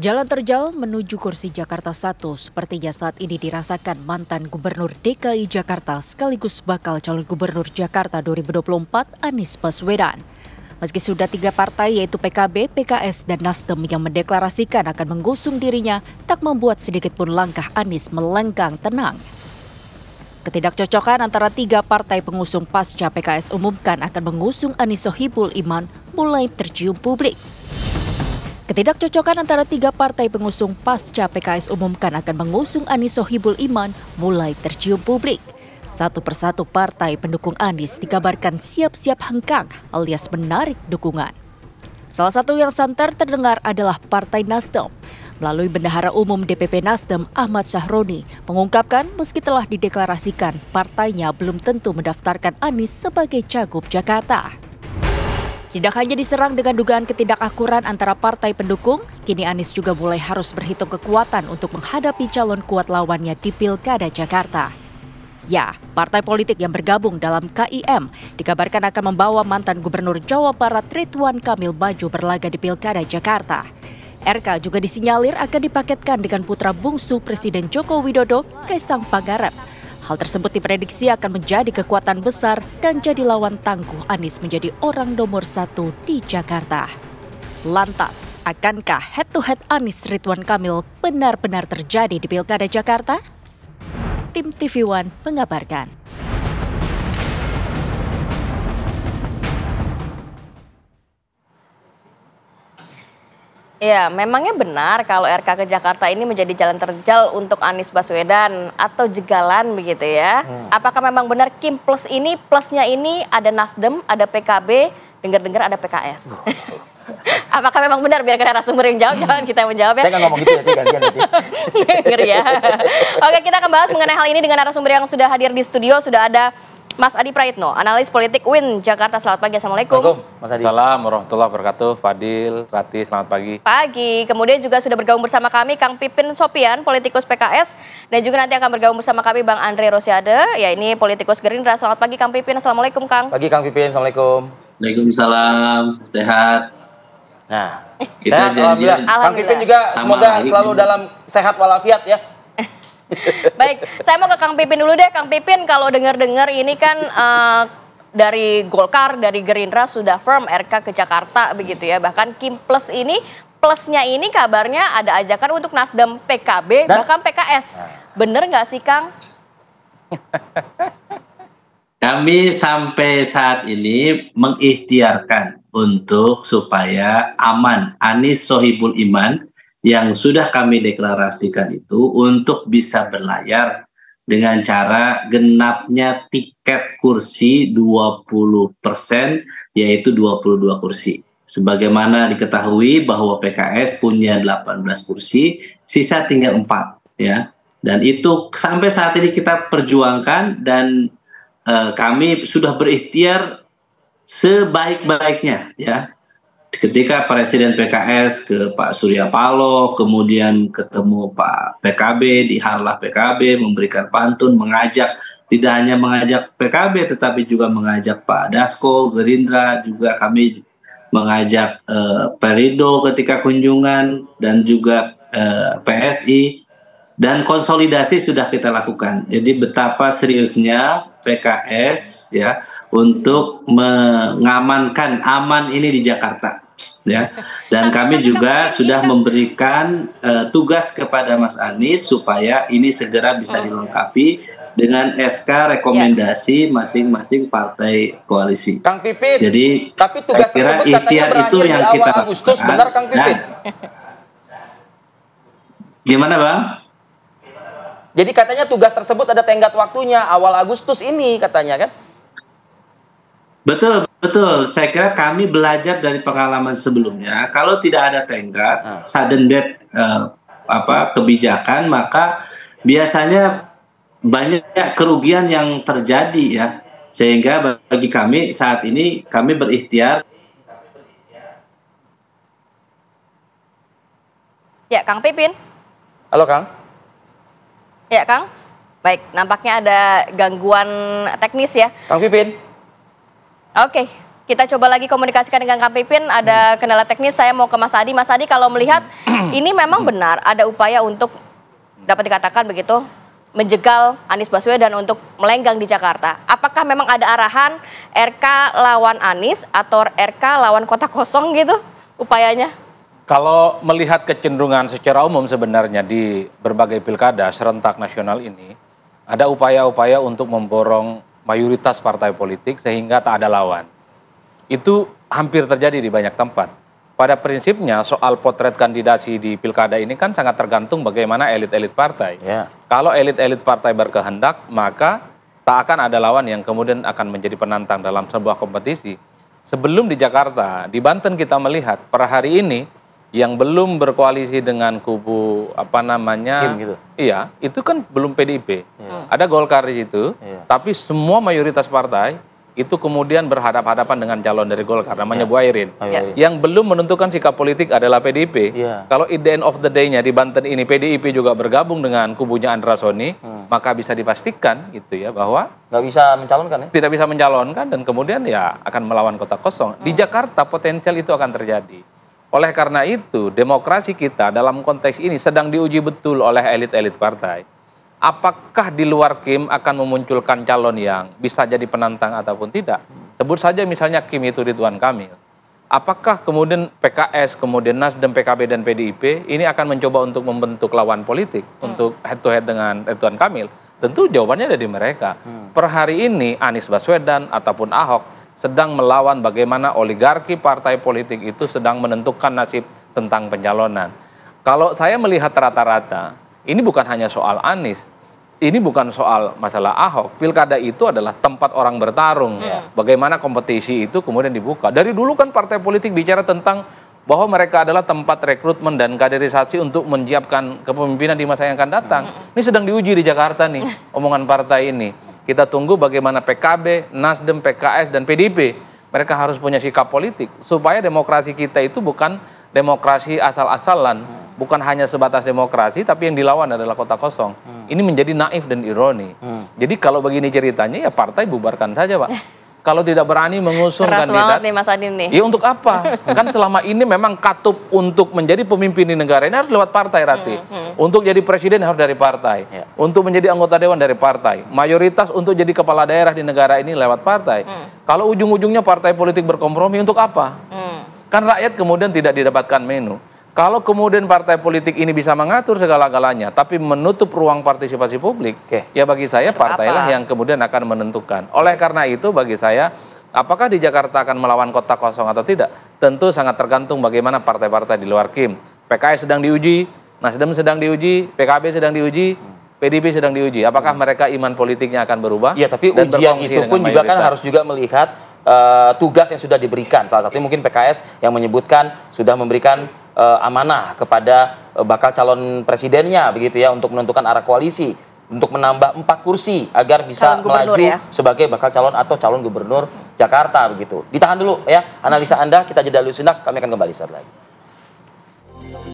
Jalan terjal menuju kursi Jakarta 1 sepertinya saat ini dirasakan mantan Gubernur DKI Jakarta sekaligus bakal calon Gubernur Jakarta 2024 Anies Baswedan. Meski sudah 3 partai yaitu PKB, PKS, dan Nasdem yang mendeklarasikan akan mengusung dirinya, tak membuat sedikit pun langkah Anies melenggang tenang. Ketidakcocokan antara 3 partai pengusung pasca PKS umumkan akan mengusung Anies Sohibul Iman mulai tercium publik. Ketidakcocokan antara 3 partai pengusung pasca PKS umumkan akan mengusung Anies Sohibul Iman mulai tercium publik. Satu persatu partai pendukung Anies dikabarkan siap-siap hengkang alias menarik dukungan. Salah satu yang santer terdengar adalah Partai Nasdem. Melalui Bendahara Umum DPP Nasdem Ahmad Syahroni mengungkapkan meski telah dideklarasikan, partainya belum tentu mendaftarkan Anies sebagai Cagup Jakarta. Tidak hanya diserang dengan dugaan ketidakakuran antara partai pendukung, kini Anies juga mulai harus berhitung kekuatan untuk menghadapi calon kuat lawannya di Pilkada Jakarta. Ya, partai politik yang bergabung dalam KIM dikabarkan akan membawa mantan Gubernur Jawa Barat Ridwan Kamil maju berlaga di Pilkada Jakarta. RK juga disinyalir akan dipaketkan dengan putra bungsu Presiden Joko Widodo, Kaisang Pangarep. Hal tersebut diprediksi akan menjadi kekuatan besar dan jadi lawan tangguh Anies menjadi orang nomor 1 di Jakarta. Lantas, akankah head-to-head Anies Ridwan Kamil benar-benar terjadi di Pilkada Jakarta? Tim TV One mengabarkan. Ya, memangnya benar kalau RK ke Jakarta ini menjadi jalan terjal untuk Anies Baswedan atau jegalan begitu ya? Apakah memang benar Kim Plus ini, plusnya ini ada Nasdem, ada PKB, dengar-dengar ada PKS? Apakah memang benar? Biar narasumber yang jawab, jangan kita yang menjawab ya. Saya nggak ngomong gitu ya, gantian nanti. Ngeri ya. Oke, kita akan bahas mengenai hal ini dengan narasumber yang sudah hadir di studio. Sudah ada Mas Adi Praitno, analis politik UIN Jakarta. Selamat pagi, Assalamualaikum. Assalamualaikum, Mas Adi. Assalamualaikum warahmatullahi wabarakatuh. Fadil, Rati, selamat pagi. Pagi. Kemudian juga sudah bergabung bersama kami Kang Pipin Sopian, politikus PKS. Dan juga nanti akan bergabung bersama kami Bang Andre Rosiade, ya ini politikus Gerindra. Selamat pagi Kang Pipin, Assalamualaikum Kang. Pagi Kang Pipin, Assalamualaikum. Waalaikumsalam, sehat. Nah, Kita sehat, alhamdulillah. Kang Pipin juga semoga selalu dalam sehat walafiat ya. Baik, saya mau ke Kang Pipin dulu deh. Kang Pipin, kalau dengar-dengar ini kan dari Golkar, dari Gerindra sudah firm RK ke Jakarta begitu ya. Bahkan Kim Plus ini, plusnya ini kabarnya ada ajakan untuk Nasdem, PKB, bahkan PKS. Bener nggak sih Kang? Kami sampai saat ini mengikhtiarkan untuk supaya aman Anies Sohibul Iman yang sudah kami deklarasikan itu untuk bisa berlayar dengan cara genapnya tiket kursi 20%, yaitu 22 kursi. Sebagaimana diketahui bahwa PKS punya 18 kursi, sisa tinggal 4 ya. Dan itu sampai saat ini kita perjuangkan dan kami sudah berikhtiar sebaik-baiknya ya. Ketika Presiden PKS ke Pak Surya Paloh, kemudian ketemu Pak PKB di Harlah PKB, memberikan pantun, mengajak, tidak hanya mengajak PKB tetapi juga mengajak Pak Dasko, Gerindra, juga kami mengajak Perindo ketika kunjungan dan juga PSI, dan konsolidasi sudah kita lakukan. Jadi betapa seriusnya PKS ya untuk mengamankan aman ini di Jakarta ya. Dan kami juga sudah memberikan tugas kepada Mas Anies supaya ini segera bisa dilengkapi dengan SK rekomendasi masing-masing partai koalisi. Kang Pipin, jadi tapi tugas saya kira tersebut katanya ikhtiar berakhir itu yang di awal kita Agustus, lakukan. benar Kang Pipin? Gimana Bang? Jadi katanya tugas tersebut ada tenggat waktunya awal Agustus ini katanya kan? Betul, betul. Saya kira kami belajar dari pengalaman sebelumnya. Kalau tidak ada tenggat, sudden death kebijakan, maka biasanya banyak kerugian yang terjadi ya. Sehingga bagi kami saat ini kami berikhtiar. Ya, Kang Pipin. Halo Kang. Ya, Kang. Baik, nampaknya ada gangguan teknis ya. Kang Pipin. Oke, Kita coba lagi komunikasikan dengan Kang Pipin, ada kendala teknis, saya mau ke Mas Adi. Mas Adi, kalau melihat ini memang benar ada upaya untuk dapat dikatakan begitu, menjegal Anies Baswedan untuk melenggang di Jakarta. Apakah memang ada arahan RK lawan Anies atau RK lawan kota kosong gitu upayanya? Kalau melihat kecenderungan secara umum sebenarnya di berbagai pilkada serentak nasional ini, ada upaya-upaya untuk memborong mayoritas partai politik sehingga tak ada lawan. Itu hampir terjadi di banyak tempat. Pada prinsipnya soal potret kandidasi di pilkada ini kan sangat tergantung bagaimana elit-elit partai. Ya. Kalau elit-elit partai berkehendak, maka tak akan ada lawan yang kemudian akan menjadi penantang dalam sebuah kompetisi. Sebelum di Jakarta, di Banten kita melihat per hari ini yang belum berkoalisi dengan kubu Kim gitu. iya, itu kan belum PDIP. Iya. Ada Golkar di situ, Iya. tapi semua mayoritas partai itu kemudian berhadapan-hadapan dengan calon dari Golkar, namanya Bu Airin. Iya. Yang belum menentukan sikap politik adalah PDIP. Iya. Kalau at the end of the day-nya di Banten ini PDIP juga bergabung dengan kubunya Andra Soni, maka bisa dipastikan gitu ya bahwa Nggak bisa mencalonkan ya? tidak bisa mencalonkan dan kemudian ya akan melawan kota kosong. Di Jakarta potensial itu akan terjadi. Oleh karena itu, demokrasi kita dalam konteks ini sedang diuji betul oleh elit-elit partai. Apakah di luar Kim akan memunculkan calon yang bisa jadi penantang ataupun tidak? Sebut saja misalnya Kim itu Ridwan Kamil. Apakah kemudian PKS, kemudian Nasdem, PKB, dan PDIP ini akan mencoba untuk membentuk lawan politik untuk head to head dengan Ridwan Kamil? Tentu jawabannya ada di mereka. Per hari ini Anies Baswedan ataupun Ahok sedang melawan bagaimana oligarki partai politik itu sedang menentukan nasib tentang pencalonan. Kalau saya melihat rata-rata, ini bukan hanya soal Anies, ini bukan soal masalah Ahok. Pilkada itu adalah tempat orang bertarung. Bagaimana kompetisi itu kemudian dibuka. Dari dulu kan partai politik bicara tentang bahwa mereka adalah tempat rekrutmen dan kaderisasi untuk menyiapkan kepemimpinan di masa yang akan datang. Ini sedang diuji di Jakarta nih, omongan partai ini. Kita tunggu bagaimana PKB, Nasdem, PKS, dan PDIP. Mereka harus punya sikap politik supaya demokrasi kita itu bukan demokrasi asal-asalan, bukan hanya sebatas demokrasi, tapi yang dilawan adalah kota kosong. Ini menjadi naif dan ironi. Jadi kalau begini ceritanya ya partai bubarkan saja, Pak. Kalau tidak berani mengusung Keras kandidat, banget nih Mas Adi nih. ya untuk apa? Kan selama ini memang katup untuk menjadi pemimpin di negara ini harus lewat partai, Rati. Untuk jadi presiden harus dari partai. Ya. Untuk menjadi anggota dewan dari partai. Mayoritas untuk jadi kepala daerah di negara ini lewat partai. Kalau ujung-ujungnya partai politik berkompromi, untuk apa? Kan rakyat kemudian tidak didapatkan menu. Kalau kemudian partai politik ini bisa mengatur segala-galanya, tapi menutup ruang partisipasi publik, ya bagi saya partailah yang kemudian akan menentukan. Oleh karena itu bagi saya, apakah di Jakarta akan melawan kota kosong atau tidak? Tentu sangat tergantung bagaimana partai-partai di luar Kim. PKS sedang diuji, Nasdem sedang diuji, PKB sedang diuji, PDIP sedang diuji. Apakah mereka iman politiknya akan berubah? Iya, tapi dan ujian berfungsi itu pun dengan juga kan mayoritas? harus juga melihat tugas yang sudah diberikan. Salah satunya mungkin PKS yang menyebutkan sudah memberikan amanah kepada bakal calon presidennya begitu ya untuk menentukan arah koalisi untuk menambah 4 kursi agar bisa melaju sebagai bakal calon atau calon gubernur Jakarta begitu. Ditahan dulu ya analisa Anda, kita jeda dulu sejenak, kami akan kembali saat lagi.